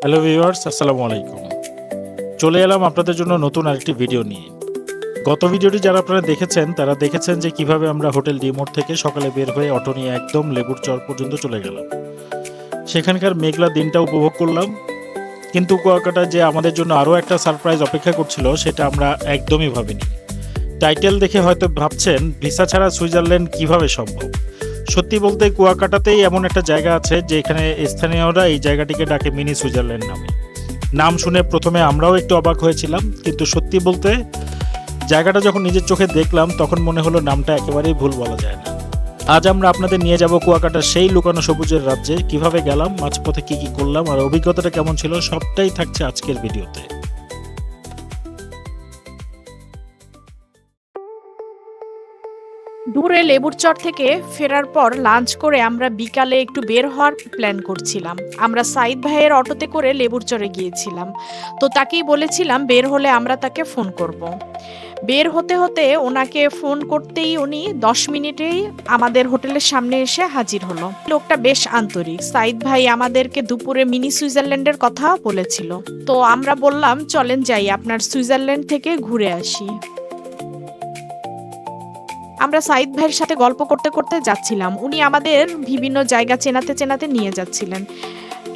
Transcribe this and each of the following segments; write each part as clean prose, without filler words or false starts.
Hello viewers, আসসালামু আলাইকুম। চলে এলাম আপনাদের জন্য নতুন আরেকটি ভিডিও নিয়ে। গত ভিডিওটি যারা আপনারা দেখেছেন তারা দেখেছেন যে কিভাবে আমরা হোটেল ডি-মোড থেকে সকালে বের হয়ে অটো নিয়ে একদম লেবুর চর পর্যন্ত চলে গেলাম। সেখানকার মেঘলা দিনটা উপভোগ করলাম, কিন্তু কুয়াকাটায় যে আমাদের জন্য আরও একটা সারপ্রাইজ অপেক্ষা করছিল সেটা আমরা একদমই ভাবিনি। টাইটেল দেখে হয়তো ভাবছেন ভিসা ছাড়া সুইজারল্যান্ড কিভাবে সম্ভব। সত্যি বলতে কুয়াকাটাতেই এমন একটা জায়গা আছে যেখানে স্থানীয়রা এই জায়গাটিকে ডাকে মিনি সুইজারল্যান্ড নামে। নাম শুনে প্রথমে আমরাও একটু অবাক হয়েছিলাম, কিন্তু সত্যি বলতে জায়গাটা যখন নিজের চোখে দেখলাম তখন মনে হলো নামটা একেবারেই ভুল বলা যায় না। আজ আমরা আপনাদের নিয়ে যাব কুয়াকাটার সেই লুকানো সবুজের রাজ্যে। কিভাবে গেলাম, মাঝপথে কি কি করলাম আর অভিজ্ঞতাটা কেমন ছিল সবটাই থাকছে আজকের ভিডিওতে। দূরে লেবুরচর থেকে ফেরার পর লাঞ্চ করে আমরা বিকালে একটু বের হওয়ার প্ল্যান করছিলাম। আমরা সাইদ ভাইয়ের অটোতে করে লেবুরচরে গিয়েছিলাম, তো তাকেই বলেছিলাম বের হলে আমরা তাকে ফোন করব। বের হতে হতে ওনাকে ফোন করতেই উনি 10 মিনিটেই আমাদের হোটেলের সামনে এসে হাজির হলো। লোকটা বেশ আন্তরিক। সাইদ ভাই আমাদেরকে দুপুরে মিনি সুইজারল্যান্ডের কথা বলেছিল, তো আমরা বললাম চলেন যাই, আপনার সুইজারল্যান্ড থেকে ঘুরে আসি। আমরা সাইদ ভাইয়ের সাথে গল্প করতে করতে যাচ্ছিলাম। উনি আমাদের বিভিন্ন জায়গা চেনাতে চেনাতে নিয়ে যাচ্ছিলেন।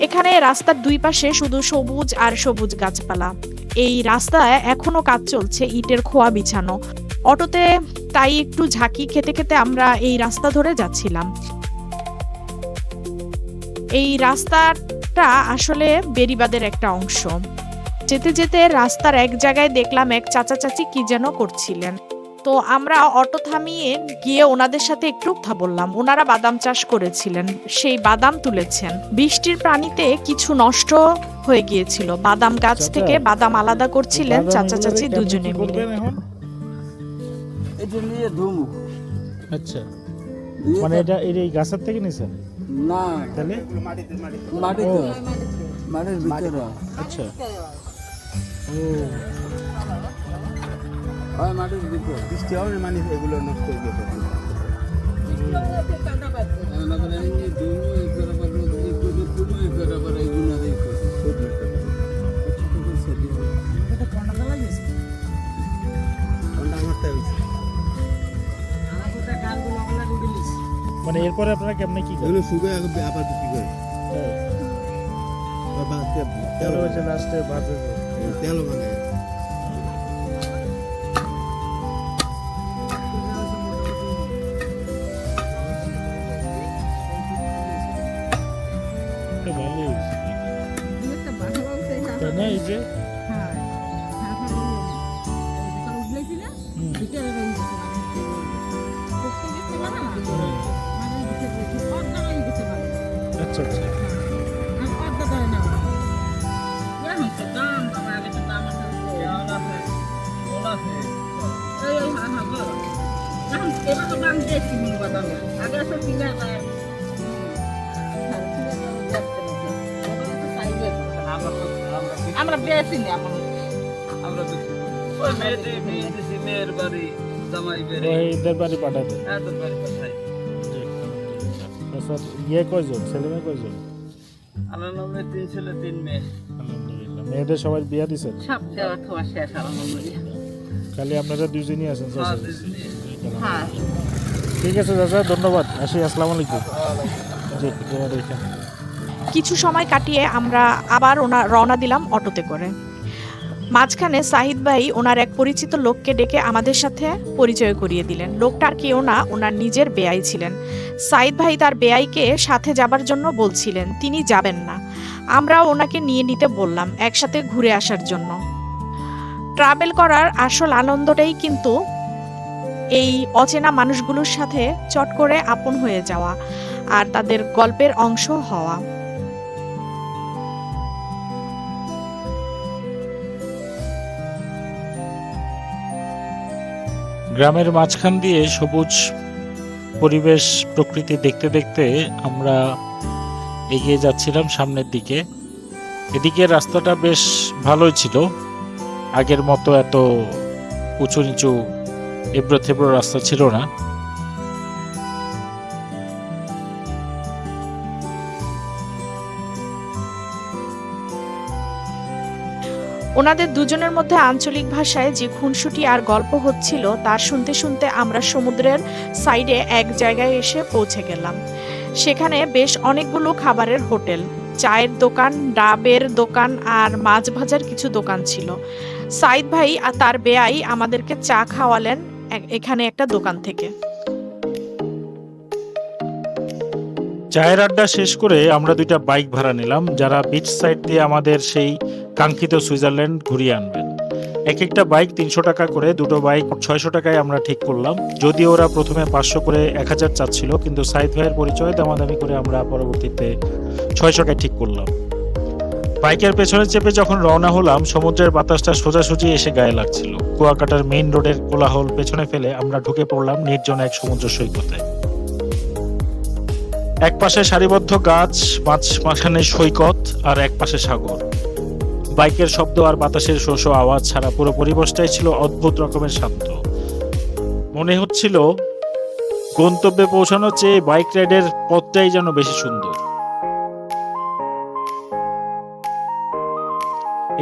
এখানে রাস্তার দুই পাশে শুধু সবুজ আর সবুজ গাছপালা। এই রাস্তায় এখনো কাজ চলছে, ইটের খোয়া বিছানো। অটোতে তাই একটু ঝাঁকি খেতে খেতে আমরা এই রাস্তা ধরে যাচ্ছিলাম। এই রাস্তাটা আসলে বেড়িবাঁধের একটা অংশ। যেতে যেতে রাস্তার এক জায়গায় দেখলাম এক চাচা চাচি কি যেন করছিলেন। তো আমরা অটো থামিয়ে গিয়ে ওনাদের সাথে একটু কথা বললাম। ওনারা বাদাম চাষ করেছিলেন, সেই বাদাম তুলেছেন। বৃষ্টির পানিতে কিছু নষ্ট হয়ে গিয়েছিল। বাদাম গাছ থেকে বাদাম আলাদা করছিলেন চাচা চাচি দুজনে মিলে। আচ্ছা, মানে এটা এই গাছের থেকে নিছেন? না, তাহলে মাটির ভিতরে। আচ্ছা, ও হয় মাটির ভিতরে। বৃষ্টি হবে মানে এগুলো নষ্ট হয়ে গেছে। মানে এরপরে আপনারা কেমনে কি করেন? শুকিয়ে আবার বিক্রি করে তেল হয়েছে লাস্টে বাজে তেল মানে ভালোই হয়েছে তাই না? এই যে আচ্ছা আচ্ছা, আমরা বেশি না, আমরা মেয়ের বাড়ি জামাই বেড়ে এদের বাড়ি পাঠাতে। এদের বাড়ি পাঠাই। ইয়ে কয়জন, ছেলে মেয়ে কয়জন? আমার নামে 3 ছেলে 3 মেয়ে। আলহামদুলিল্লাহ। মেয়েদের সবাই বিয়া দিছেন? সব দেওয়া খাওয়া শেষ আলহামদুলিল্লাহ। খালি আপনারা দুজনই আছেন? হ্যাঁ, হ্যাঁ। ঠিক আছে চাচা, ধন্যবাদ। আসি, আসসালামু আলাইকুম। জি, এখানে কিছু সময় কাটিয়ে আমরা আবার রওনা দিলাম অটোতে করে। মাঝখানে সাহিদ ভাই ওনার এক পরিচিত লোককে ডেকে আমাদের সাথে পরিচয় করিয়ে দিলেন। লোকটা আর কেউ না, ওনার নিজের বেয়াই ছিলেন। সাহিদ ভাই তার বেয়াইকে সাথে যাবার জন্য বলছিলেন, তিনি যাবেন না। আমরাও ওনাকে নিয়ে নিতে বললাম একসাথে ঘুরে আসার জন্য। ট্রাভেল করার আসল আনন্দটাই কিন্তু এই অচেনা মানুষগুলোর সাথে চট করে আপন হয়ে যাওয়া আর তাদের গল্পের অংশ হওয়া। গ্রামের মাঝখান দিয়ে সবুজ পরিবেশ, প্রকৃতি দেখতে দেখতে আমরা এগিয়ে যাচ্ছিলাম সামনের দিকে। এদিকে রাস্তাটা বেশ ভালোই ছিল, আগের মতো এত উঁচু নিচু এবড়ো থেবড়ো রাস্তা ছিল না। ওনাদের দুজনের মধ্যে আঞ্চলিক ভাষায় যে খুনসুটি আর গল্প হচ্ছিল তার শুনতে শুনতে আমরা সমুদ্রের সাইডে এক জায়গায় এসে পৌঁছে গেলাম। সেখানে বেশ অনেকগুলো খাবারের হোটেল, চায়ের দোকান, ডাবের দোকান আর মাছ ভাজার কিছু দোকান ছিল। সাইদ ভাই আর তার বেয়াই আমাদেরকে চা খাওয়ালেন এখানে একটা দোকান থেকে। চায়ের আড্ডা শেষ করে আমরা দুইটা বাইক ভাড়া নিলাম, যারা বিচ সাইড দিয়ে আমাদের সেই কাঙ্ক্ষিত সুইজারল্যান্ড ঘুরিয়ে আনবেন। এক একটা বাইক 300 টাকা করে, দুটো বাইক 600 টাকায় আমরা ঠিক করলাম। যদিও ওরা প্রথমে 500 করে 1000 চাচ্ছিল, কিন্তু সাইদ ভাইয়ের পরিচয় দামাদামি করে আমরা পরবর্তীতে 600 টাকায় ঠিক করলাম। বাইকের পেছনে চেপে যখন রওনা হলাম, সমুদ্রের বাতাসটা সোজাসুজি এসে গায়ে লাগছিল। কুয়াকাটার মেইন রোডের কোলাহল পেছনে ফেলে আমরা ঢুকে পড়লাম নির্জন এক সমুদ্র সৈকতে। এক পাশে সারিবদ্ধ গাছ, মাঝখানে সৈকত, আর এক পাশে সাগর। বাইকের শব্দ আর বাতাসের শো শো আওয়াজ ছাড়া পুরো পরিবেশটাই ছিল অদ্ভুত রকমের শান্ত। মনে হচ্ছিল গন্তব্যে পৌঁছানোর চেয়ে বাইক রাইডের পথটাই যেন বেশি সুন্দর।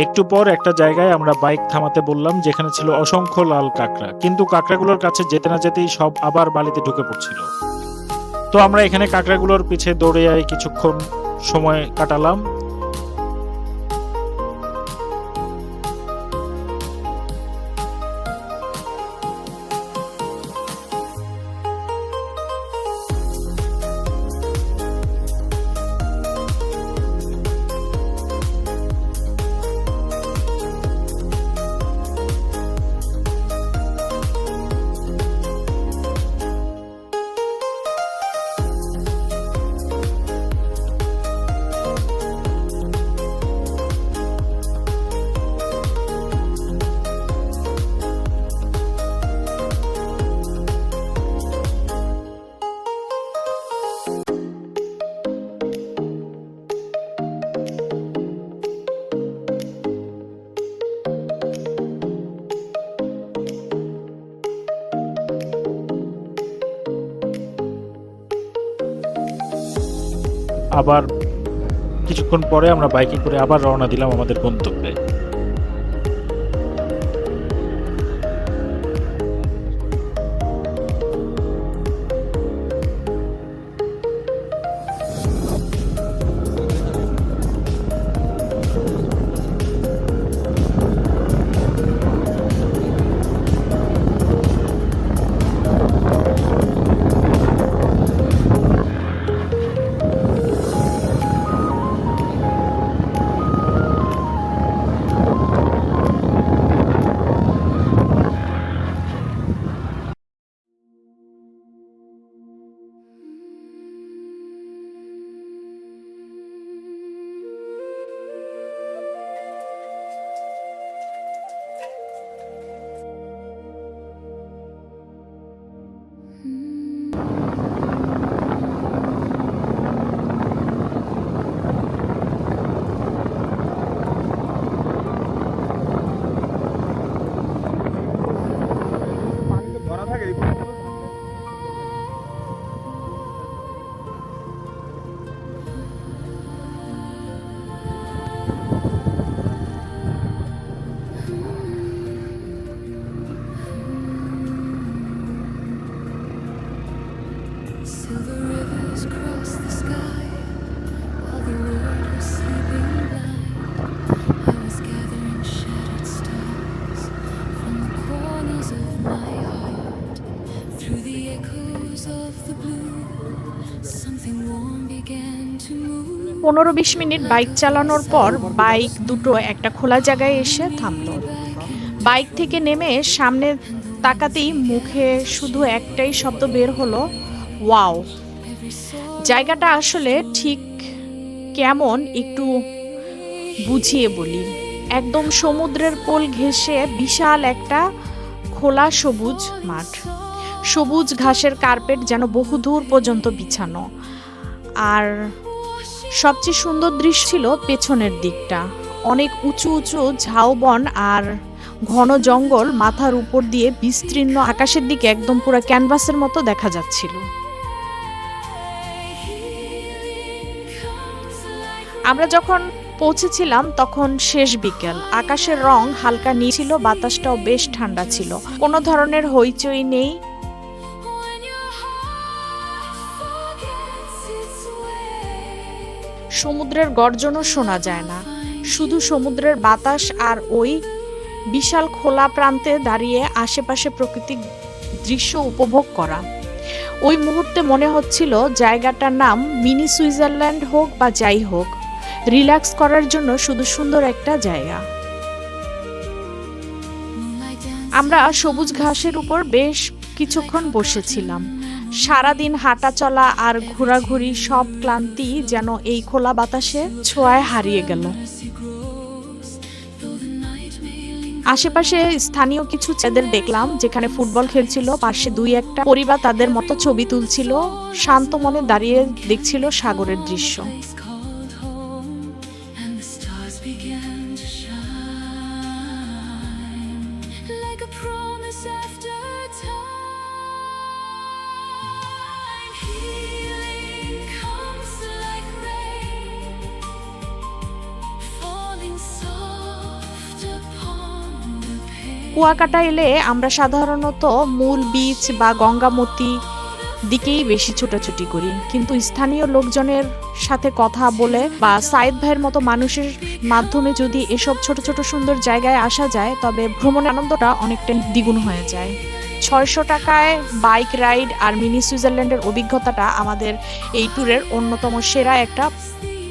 একটু পর একটা জায়গায় আমরা বাইক থামাতে বললাম, যেখানে ছিল অসংখ্য লাল কাঁকড়া, কিন্তু কাঁকড়াগুলোর কাছে যেতে না যেতেই সব আবার বালিতে ঢুকে পড়ছিল। তো আমরা এখানে কাঁকড়াগুলোর পিছে দৌড়ে কিছুক্ষণ সময় কাটালাম। আবার কিছুক্ষণ পরে আমরা বাইকে করে আবার রওনা দিলাম আমাদের গন্তব্যে। পানিতে ভরা থাকে এই পর্যন্ত। Silver rivers cross the sky while the world was sleeping blind. I was gathering shattered stars from the corners of my heart. Through the echoes of the blue, something warm began to move. 15-20 minute bike চালানোর পর bike দুটো একটা খোলা জায়গায় এসে থামলো। Bike থেকে নেমে সামনে তাকাতেই মুখে শুধু একটাই শব্দ বের হলো, ওয়াও। জায়গাটা আসলে ঠিক কেমন একটু বুঝিয়ে বলি। একদম সমুদ্রের কোল ঘেঁষে বিশাল একটা খোলা সবুজ মাঠ, সবুজ ঘাসের কার্পেট যেন বহুদূর পর্যন্ত বিছানো। আর সবচেয়ে সুন্দর দৃশ্য ছিল পেছনের দিকটা, অনেক উঁচু উঁচু ঝাউবন আর ঘন জঙ্গল মাথার উপর দিয়ে বিস্তীর্ণ, আকাশের দিকে একদম পুরো ক্যানভাসের মতো দেখা যাচ্ছিল। আমরা যখন পৌঁছেছিলাম তখন শেষ বিকেল। আকাশের রং হালকা নীল ছিল, বাতাসটাও বেশ ঠান্ডা ছিল। কোনো ধরনের হইচই নেই। when your heart forgets its way. সমুদ্রের গর্জনও শোনা যায় না, শুধু সমুদ্রের বাতাস আর ওই বিশাল খোলা প্রান্তে দাঁড়িয়ে আশেপাশে প্রাকৃতিক দৃশ্য উপভোগ করা। ওই মুহূর্তে মনে হচ্ছিল জায়গাটার নাম মিনি সুইজারল্যান্ড হোক বা যাই হোক, রিল্যাক্স করার জন্য শুধু সুন্দর একটা জায়গা। Moonlight dancing আমরা সবুজ ঘাসের উপর বেশ কিছুক্ষণ বসেছিলাম। সারাদিন হাঁটা চলা আর ঘোরাঘুরি সব ক্লান্তি যেন এই খোলা বাতাসে ছোঁয়ায় হারিয়ে গেল। grows, though the night may linger. আশেপাশে স্থানীয় কিছু ছেলেদের দেখলাম যেখানে ফুটবল খেলছিল, পাশে দুই একটা পরিবার তাদের মতো ছবি তুলছিল, শান্ত মনে দাঁড়িয়ে দেখছিল সাগরের দৃশ্য। It's called home, and the stars began to shine like a promise after time. Healing comes like rain, falling soft upon the pain. Kuakata এলে আমরা সাধারণত মূল বিচ বা গঙ্গামতি দিকেই বেশি ছোটাছুটি করি, কিন্তু স্থানীয় লোকজনের সাথে কথা বলে বা সাইদ ভাইয়ের মতো মানুষের মাধ্যমে যদি এসব ছোট ছোট সুন্দর জায়গায় আসা যায় তবে ভ্রমণের আনন্দটা অনেকটা দ্বিগুণ হয়ে যায়। 600 টাকায় বাইক রাইড আর মিনি সুইজারল্যান্ডের অভিজ্ঞতাটা আমাদের এই ট্যুরের অন্যতম সেরা একটা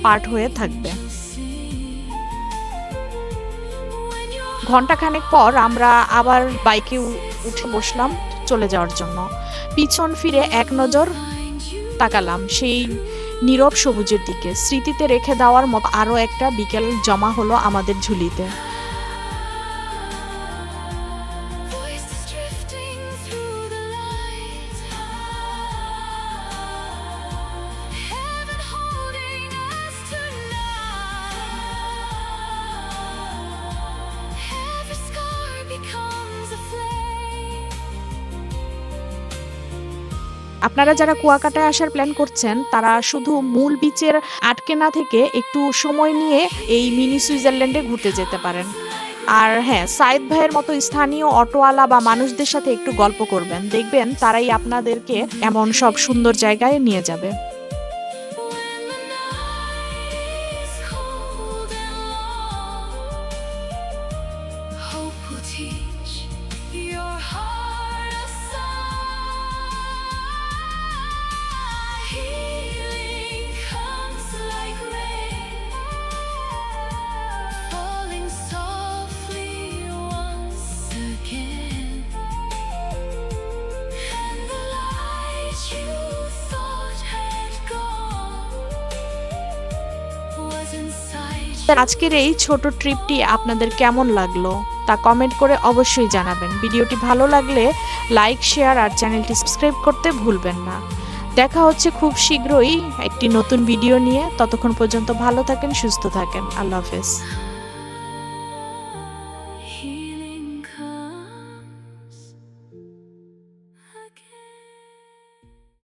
পার্ট হয়ে থাকবে। ঘন্টাখানেক পর আমরা আবার বাইকে উঠে বসলাম চলে যাওয়ার জন্য। পিছন ফিরে এক নজর তাকালাম সেই নীরব সবুজের দিকে। স্মৃতিতে রেখে দেওয়ার মতো আরও একটা বিকেল জমা হলো আমাদের ঝুলিতে। Voices drifting through the light, heaven holding us tonight. Every scar becomes a flame. আপনারা যারা কুয়াকাটায় আসার প্ল্যান করছেন তারা শুধু মূল বিচের আটকে না থেকে একটু সময় নিয়ে এই মিনি সুইজারল্যান্ডে ঘুরতে যেতে পারেন। আর হ্যাঁ, সাইদ ভাইয়ের মতো স্থানীয় অটোওয়ালা বা মানুষদের সাথে একটু গল্প করবেন, দেখবেন তারাই আপনাদেরকে এমন সব সুন্দর জায়গায় নিয়ে যাবে। When the night is cold and long, hope will teach your heart a song. Healing comes like rain, falling softly once again. And the light you thought had gone was inside you. আজকের এই ছোট ট্রিপটি আপনাদের কেমন লাগলো তা comment করে অবশ্যই জানাবেন। ভিডিওটি ভালো লাগলে লাইক, শেয়ার আর চ্যানেলটি সাবস্ক্রাইব করতে ভুলবেন না। দেখা হচ্ছে খুব শীঘ্রই একটি নতুন ভিডিও নিয়ে। ততক্ষণ পর্যন্ত ভালো থাকেন, সুস্থ থাকেন। আল্লাহ হাফেজ।